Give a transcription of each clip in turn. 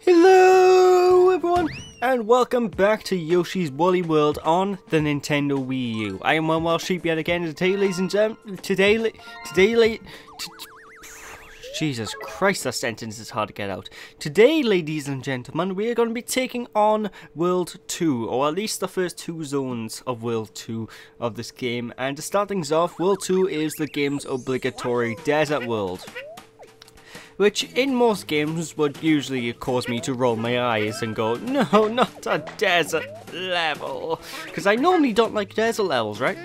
Hello everyone, and welcome back to Yoshi's Woolly World on the Nintendo Wii U. I am One Wild Sheep yet again, and today, ladies and gentlemen, Jesus Christ, that sentence is hard to get out. Today, ladies and gentlemen, we are going to be taking on World 2, or at least the first two zones of World 2 of this game. And to start things off, World 2 is the game's obligatory desert world, which in most games would usually cause me to roll my eyes and go, no, not a desert level, because I normally don't like desert levels, right?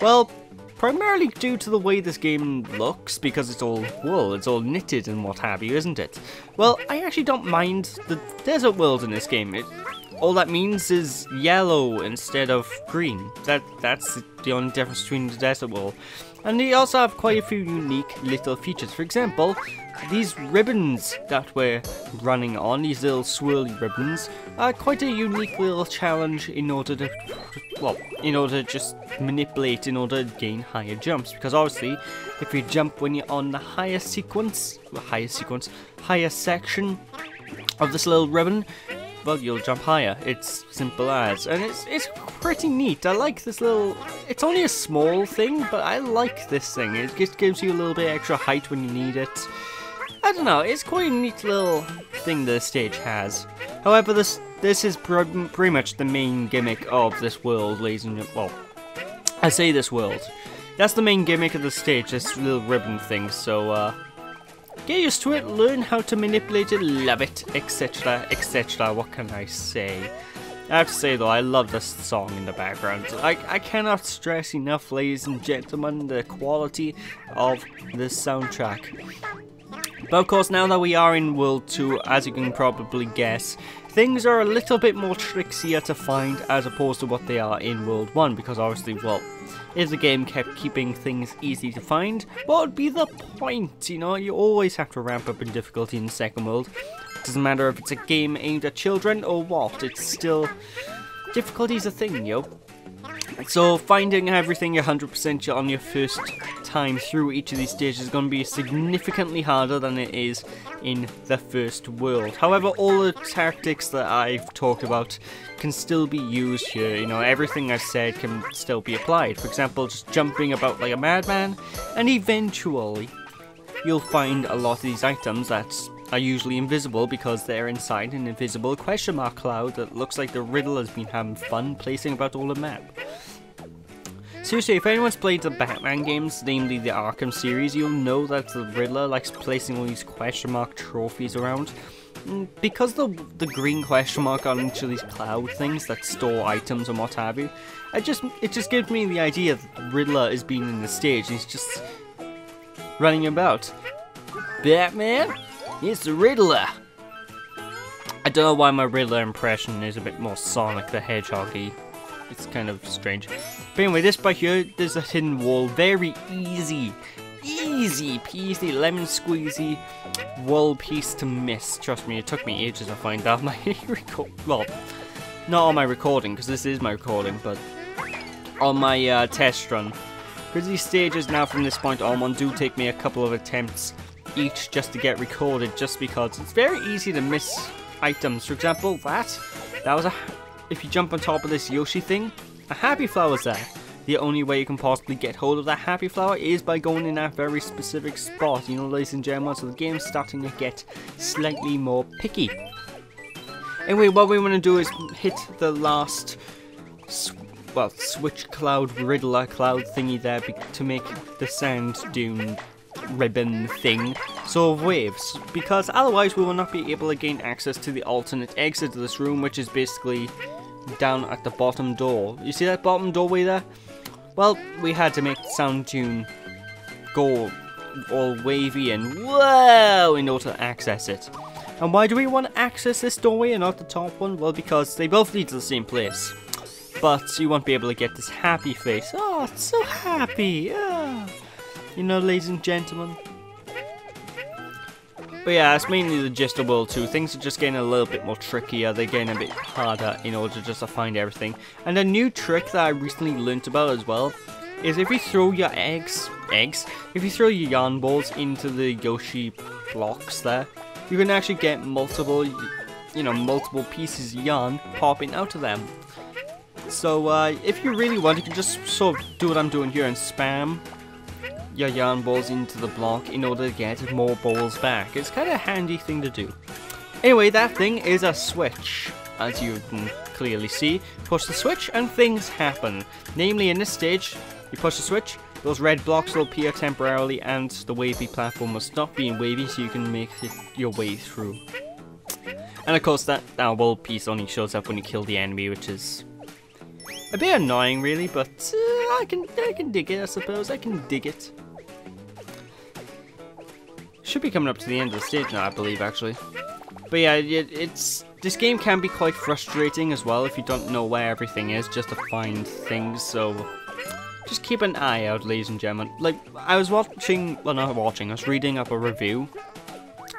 Well, primarily due to the way this game looks, because it's all wool, it's all knitted and what have you, isn't it? Well, I actually don't mind the desert world in this game. All that means is yellow instead of green. That's the only difference between the desert world. And they also have quite a few unique little features. For example, these ribbons that we're running on, these little swirly ribbons, are quite a unique little challenge in order to, well, in order to just manipulate in order to gain higher jumps. Because obviously, if you jump when you're on the higher section of this little ribbon, well, you'll jump higher. It's simple as. And it's pretty neat. I like this little... It's only a small thing, but I like this thing. It just gives you a little bit extra height when you need it. I don't know, it's quite a neat little thing the stage has. However, this is pretty much the main gimmick of this world, ladies and gentlemen. Well, I say this world. That's the main gimmick of the stage, this little ribbon thing, so, get used to it, learn how to manipulate it, love it, etc, etc, what can I say? I have to say though, I love this song in the background. I cannot stress enough, ladies and gentlemen, the quality of this soundtrack. But of course, now that we are in World 2, as you can probably guess, things are a little bit more trickier to find as opposed to what they are in World 1, because obviously, well, if the game kept keeping things easy to find, what would be the point? You know, you always have to ramp up in difficulty in the second world. It doesn't matter if it's a game aimed at children or what, it's still... difficulty's a thing, yo. So finding everything 100% on your first time through each of these stages is going to be significantly harder than it is in the first world. However, all the tactics that I've talked about can still be used here. You know, everything I've said can still be applied. For example, just jumping about like a madman, and eventually you'll find a lot of these items that are usually invisible because they're inside an invisible question mark cloud that looks like the Riddler has been having fun placing about all the map. Seriously, if anyone's played the Batman games, namely the Arkham series, you'll know that the Riddler likes placing all these question mark trophies around. Because the green question mark on each of these cloud things that store items and what have you, it just gives me the idea that the Riddler is being in the stage and he's just running about. Batman? It's the Riddler! I don't know why my Riddler impression is a bit more Sonic the Hedgehog-y. It's kind of strange. But anyway, this by here, there's a hidden wall. Very easy peasy, lemon squeezy wall piece to miss. Trust me, it took me ages to find out my well, not on my recording, because this is my recording, but on my test run. Because these stages now from this point on do take me a couple of attempts each just to get recorded, just because it's very easy to miss items. For example, that was a... If you jump on top of this Yoshi thing, a happy flower's there. The only way you can possibly get hold of that happy flower is by going in that very specific spot, you know, ladies and gentlemen, so the game's starting to get slightly more picky. Anyway, what we want to do is hit the last, well, switch cloud, Riddler cloud thingy there to make the sand dune ribbon thing sort of waves, because otherwise we will not be able to gain access to the alternate exit to this room, which is basically down at the bottom door. You see that bottom doorway there? Well, we had to make the sound dune go all wavy and whoa in order to access it. And why do we want to access this doorway and not the top one? Well, because they both lead to the same place, but you won't be able to get this happy face. Oh, it's so happy. You know, ladies and gentlemen. But yeah, it's mainly the gist of World 2. Things are just getting a little bit more trickier. They're getting a bit harder in order just to find everything. And a new trick that I recently learnt about as well is if you throw your if you throw your yarn balls into the Yoshi blocks there, you can actually get multiple, you know, multiple pieces of yarn popping out of them. So if you really want, you can just sort of do what I'm doing here and spam your yarn balls into the block in order to get more balls back. It's kind of a handy thing to do. Anyway, that thing is a switch. As you can clearly see, push the switch and things happen. Namely, in this stage, you push the switch, those red blocks will appear temporarily and the wavy platform will stop being wavy so you can make your way through. And of course that wall piece only shows up when you kill the enemy, which is a bit annoying really, but I can dig it, I suppose. I can dig it. Should be coming up to the end of the stage now, I believe, actually. But yeah, this game can be quite frustrating as well if you don't know where everything is, just to find things, so just keep an eye out, ladies and gentlemen. Like, I was watching, well not watching, I was reading up a review.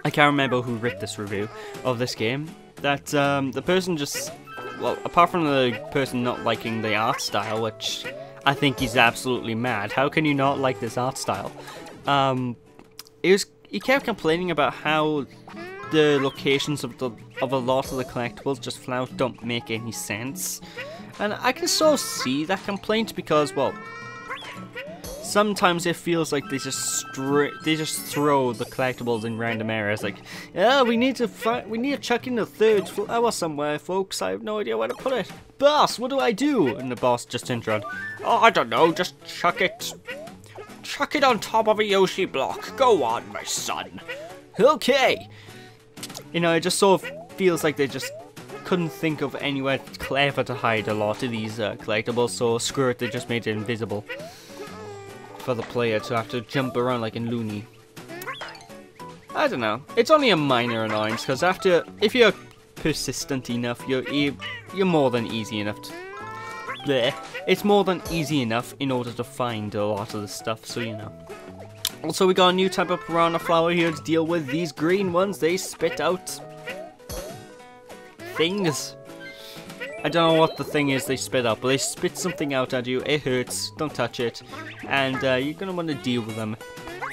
I can't remember who wrote this review of this game. That the person just, well, apart from the person not liking the art style, which I think he's absolutely mad. How can you not like this art style? He kept complaining about how the locations of a lot of the collectibles just flat out don't make any sense. And I can sort of see that complaint because, well, sometimes it feels like they just throw the collectibles in random areas. Like, yeah, we need to chuck in the third flower somewhere, folks. I have no idea where to put it. Boss, what do I do? And the boss just turns around. Oh, I don't know. Just chuck it. Chuck it on top of a Yoshi block. Go on, my son. Okay. You know, it just sort of feels like they just couldn't think of anywhere clever to hide a lot of these collectibles, so screw it, they just made it invisible for the player to have to jump around like in Looney. I don't know. It's only a minor annoyance because if you're persistent enough, you're more than easy enough to. Bleh. It's more than easy enough in order to find a lot of the stuff, so you know. Also, we got a new type of piranha flower here to deal with. These green ones, they spit out things. I don't know what the thing is they spit out, but they spit something out at you. It hurts. Don't touch it. And you're going to want to deal with them.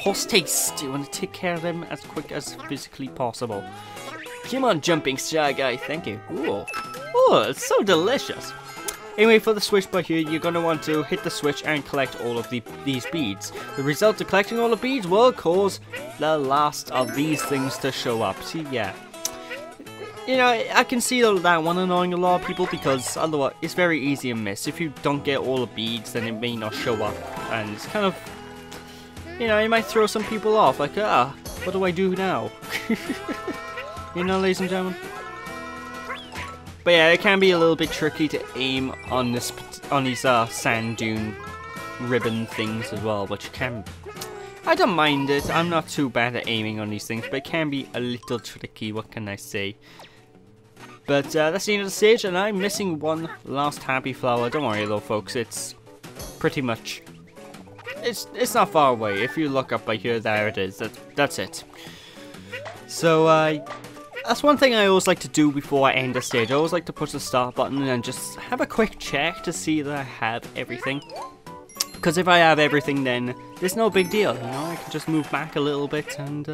Horse taste. You want to take care of them as quick as physically possible. Come on, jumping shy guy. Thank you. Ooh. Ooh, it's so delicious. Anyway, for the switch bar here, you're going to want to hit the switch and collect all of these beads. The result of collecting all the beads will cause the last of these things to show up. See, yeah. You know, I can see that one annoying a lot of people because otherwise it's very easy to miss. If you don't get all the beads, then it may not show up. And it's kind of, you know, it might throw some people off. Like, what do I do now? You know, ladies and gentlemen? But yeah, it can be a little bit tricky to aim on these sand dune ribbon things as well, which can. I don't mind it. I'm not too bad at aiming on these things, but it can be a little tricky. What can I say? But that's the end of the stage, and I'm missing one last happy flower. Don't worry though, folks. It's pretty much. It's not far away. If you look up by here, there it is. That's it. So that's one thing I always like to do before I end a stage. I always like to push the start button and just have a quick check to see that I have everything. Because if I have everything, then there's no big deal, you know? I can just move back a little bit and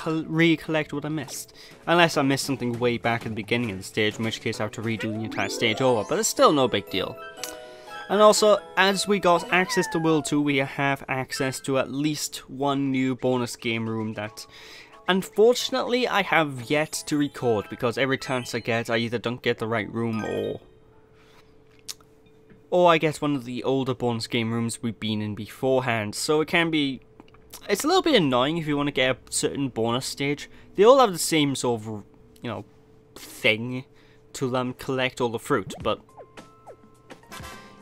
recollect what I missed. Unless I missed something way back at the beginning of the stage, in which case I have to redo the entire stage over. But it's still no big deal. And also, as we got access to World 2, we have access to at least one new bonus game room that, unfortunately, I have yet to record, because every chance I get, I either don't get the right room, or I get one of the older bonus game rooms we've been in beforehand. So it can be, it's a little bit annoying if you want to get a certain bonus stage. They all have the same sort of, you know, thing to them, collect all the fruit, but,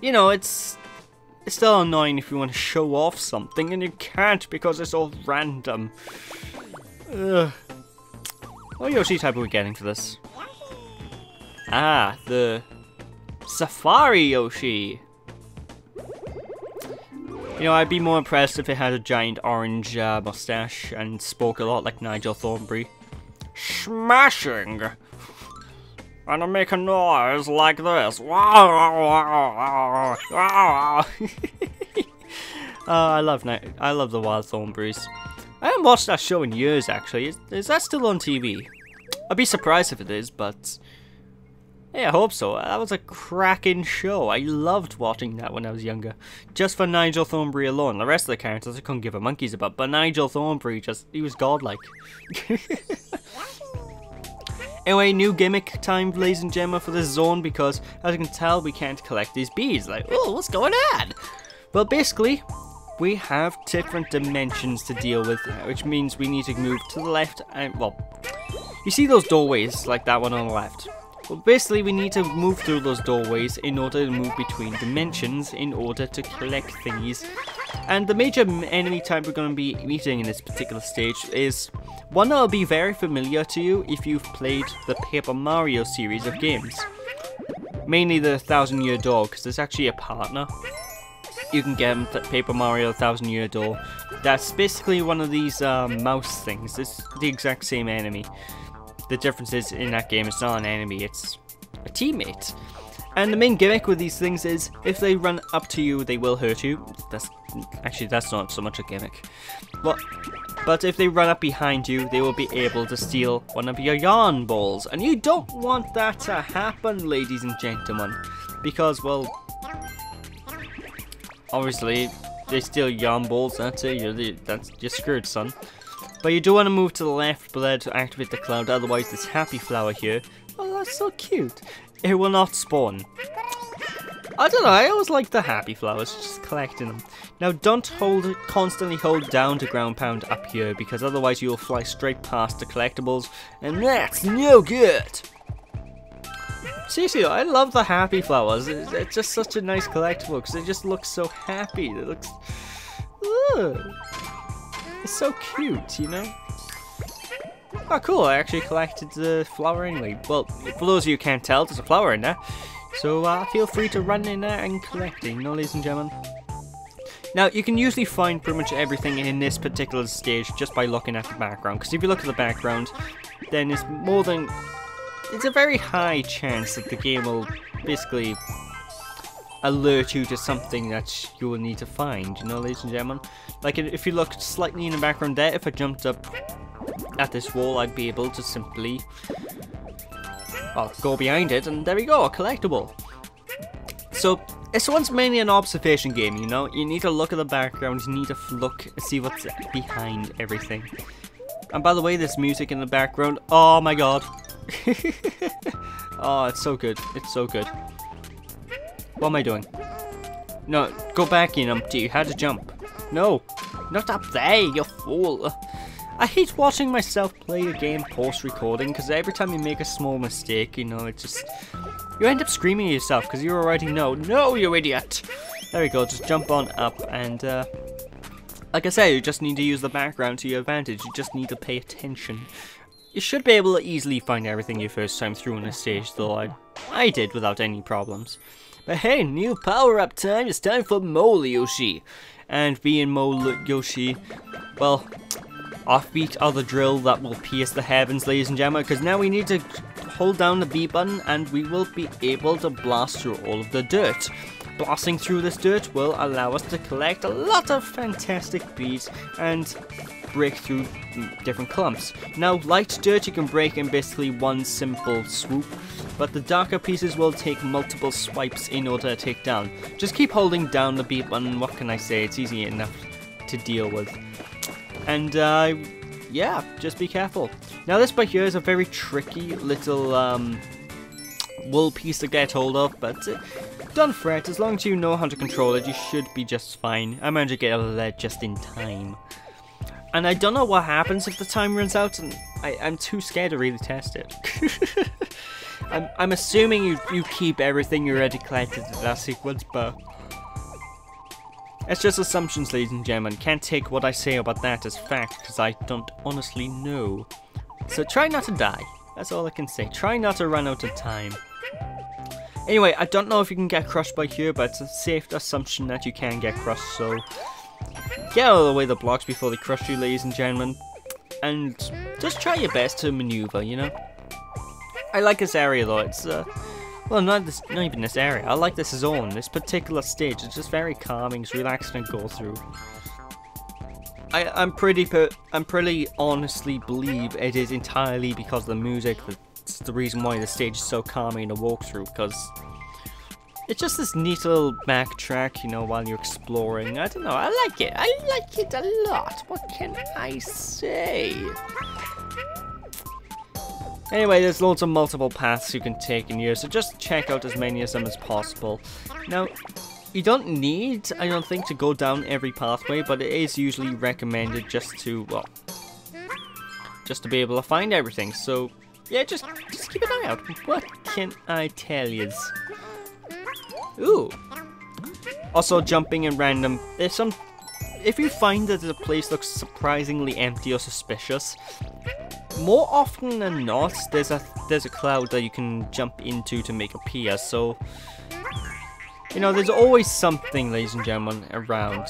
you know, it's still annoying if you want to show off something and you can't because it's all random. Ugh. What Yoshi type are we getting for this? Ah, the Safari Yoshi. You know, I'd be more impressed if it had a giant orange mustache and spoke a lot like Nigel Thornberry. Smashing! And I make a noise like this. I love the Wild Thornberries. I haven't watched that show in years, actually. Is that still on TV? I'd be surprised if it is, but... yeah, I hope so. That was a cracking show. I loved watching that when I was younger. Just for Nigel Thornberry alone. The rest of the characters I couldn't give a monkey's about. But Nigel Thornberry, he was godlike. Anyway, new gimmick time, ladies and gentlemen, for this zone. Because, as you can tell, we can't collect these bees. Like, oh, what's going on? Well, basically, we have different dimensions to deal with. Which means we need to move to the left. And, well, you see those doorways, like that one on the left. Well, basically, we need to move through those doorways in order to move between dimensions in order to collect thingies. And the major enemy type we're going to be meeting in this particular stage is one that will be very familiar to you if you've played the Paper Mario series of games. Mainly the 1000-Year Door, because there's actually a partner. You can get him, Paper Mario 1000-Year Door. That's basically one of these mouse things. It's the exact same enemy. The difference is, in that game, it's not an enemy, it's a teammate. And the main gimmick with these things is, if they run up to you, they will hurt you. That's not so much a gimmick. But if they run up behind you, they will be able to steal one of your yarn balls. And you don't want that to happen, ladies and gentlemen. Because, well, obviously, they steal yarn balls, that's it, you're screwed, son. But you do want to move to the left there to activate the cloud, otherwise this happy flower here, oh that's so cute, it will not spawn. I don't know, I always like the happy flowers, just collecting them. Now don't constantly hold down to ground pound up here, because otherwise you will fly straight past the collectibles, and that's no good. Seriously, I love the happy flowers, it's just such a nice collectible, because they just look so happy, it looks... It's so cute, you know? Oh cool, I actually collected the flower anyway. Well, for those of you who can't tell, there's a flower in there. So feel free to run in there and collect it, you know, ladies and gentlemen. Now, you can usually find pretty much everything in this particular stage just by looking at the background. Because if you look at the background, then it's a very high chance that the game will basically alert you to something that you will need to find, you know, ladies and gentlemen. Like, if you look slightly in the background there, if I jumped up at this wall, I'd be able to simply, well, go behind it, and there we go, a collectible. So, this one's mainly an observation game, you know? You need to look at the background, you need to look, see what's behind everything. And by the way, this music in the background, oh my god. Oh, it's so good, it's so good. What am I doing? No, go back in, you had to jump. No, not up there, you fool. I hate watching myself play a game post-recording, because every time you make a small mistake, you know, it just... you end up screaming at yourself, because you already know. No, you idiot! There we go, just jump on up, and like I say, you just need to use the background to your advantage. You just need to pay attention. You should be able to easily find everything your first time through on a stage, though I did without any problems. But hey, new power-up time, it's time for Mole Yoshi. And being Mole Yoshi, well, offbeat are the drill that will pierce the heavens, ladies and gentlemen, because now we need to hold down the B button and we will be able to blast through all of the dirt. Blasting through this dirt will allow us to collect a lot of fantastic bees and break through different clumps. Now, light dirt you can break in basically one simple swoop, but the darker pieces will take multiple swipes in order to take down. Just keep holding down the B button, what can I say, it's easy enough to deal with. And yeah, just be careful. Now this bit here is a very tricky little wool piece to get hold of, but don't fret, as long as you know how to control it, you should be just fine. I managed to get out of there just in time. And I don't know what happens if the time runs out, and I'm too scared to really test it. I'm assuming you keep everything you already collected in that sequence, but it's just assumptions, ladies and gentlemen. Can't take what I say about that as fact, because I don't honestly know. So try not to die. That's all I can say. Try not to run out of time. Anyway, I don't know if you can get crushed by here, but it's a safe assumption that you can get crushed, so get out of the way of the blocks before they crush you, ladies and gentlemen. And just try your best to maneuver, you know? I like this area though, it's well, not even this area, I like this zone, this particular stage, it's just very calming, it's relaxing to go through. I'm pretty honestly believe it is entirely because of the music that's the reason why the stage is so calming to walk through, because it's just this neat little backtrack, you know, while you're exploring. I don't know, I like it a lot. What can I say? Anyway, there's loads of multiple paths you can take in here, so just check out as many of them as possible. Now, you don't need, I don't think, to go down every pathway, but it is usually recommended just to, well, just to be able to find everything. So, yeah, just keep an eye out. What can I tell you? Ooh. Also, jumping in random. If you find that the place looks surprisingly empty or suspicious, more often than not, there's a cloud that you can jump into to make appear. So, you know, there's always something, ladies and gentlemen, around.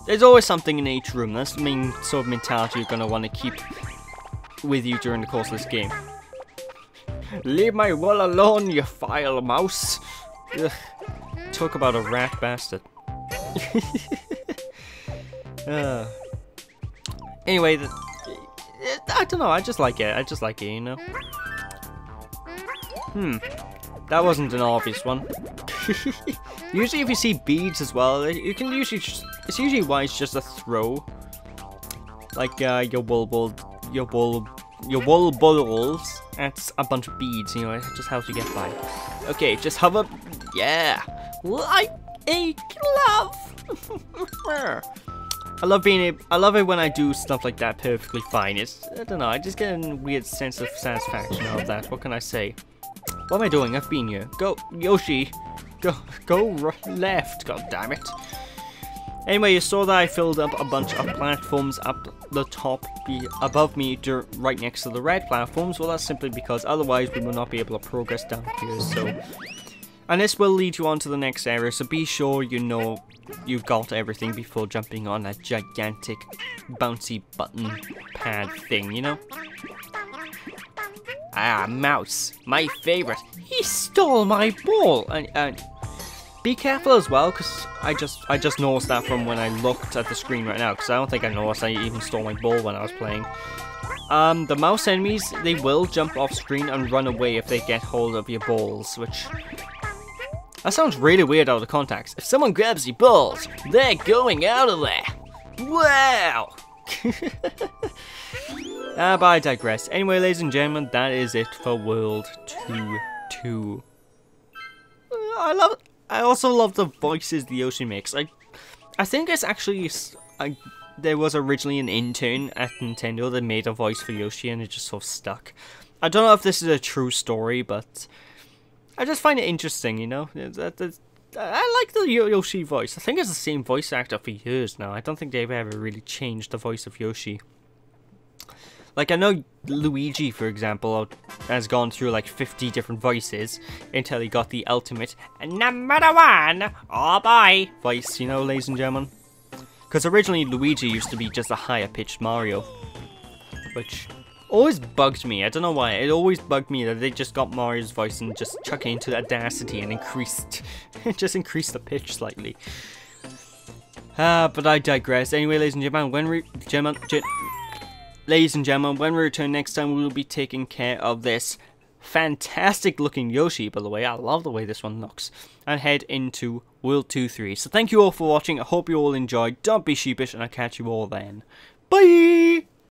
There's always something in each room. That's the main sort of mentality you're gonna want to keep with you during the course of this game. Leave my wall alone, you vile mouse. Ugh. Talk about a rat bastard. Anyway, I don't know, I just like it, you know. That wasn't an obvious one. Usually if you see beads as well, you can usually it's usually wise just to throw. Like your wool balls at a bunch of beads, you know, it just helps you get by. Okay, just hover. Yeah, like a glove. I love it when I do stuff like that perfectly fine. I don't know, I just get a weird sense of satisfaction out of that. What can I say? What am I doing? I've been here. Go, Yoshi. Go left. God damn it. Anyway, you saw that I filled up a bunch of platforms up the top above me, right next to the red platforms. Well, that's simply because otherwise we will not be able to progress down here. So, and this will lead you on to the next area. So be sure you know you've got everything before jumping on that gigantic bouncy button pad thing. You know. Ah, mouse, my favorite. He stole my ball. And be careful as well, because I just noticed that from when I looked at the screen right now, because I don't think I noticed I even stole my ball when I was playing. The mouse enemies, they will jump off screen and run away if they get hold of your balls, which that sounds really weird out of context. If someone grabs your balls, they're going out of there. Wow. But I digress. Anyway, ladies and gentlemen, that is it for World 2. I also love the voices the Yoshi makes. I think it's actually there was originally an intern at Nintendo that made a voice for Yoshi, and it just sort of stuck. I don't know if this is a true story, but I just find it interesting. You know, I like the Yoshi voice. I think it's the same voice actor for years now. I don't think they've ever really changed the voice of Yoshi. Like, I know Luigi, for example, has gone through like 50 different voices until he got the ultimate #1, oh boy, voice, you know, ladies and gentlemen. Because originally Luigi used to be just a higher pitched Mario, which always bugged me. I don't know why. It always bugged me that they just got Mario's voice and just chuck it into Audacity and just increased the pitch slightly. But I digress. Anyway, ladies and gentlemen, when we return next time, we will be taking care of this fantastic looking Yoshi, by the way. I love the way this one looks. And head into World 2-3. So thank you all for watching. I hope you all enjoyed. Don't be sheepish, and I'll catch you all then. Bye!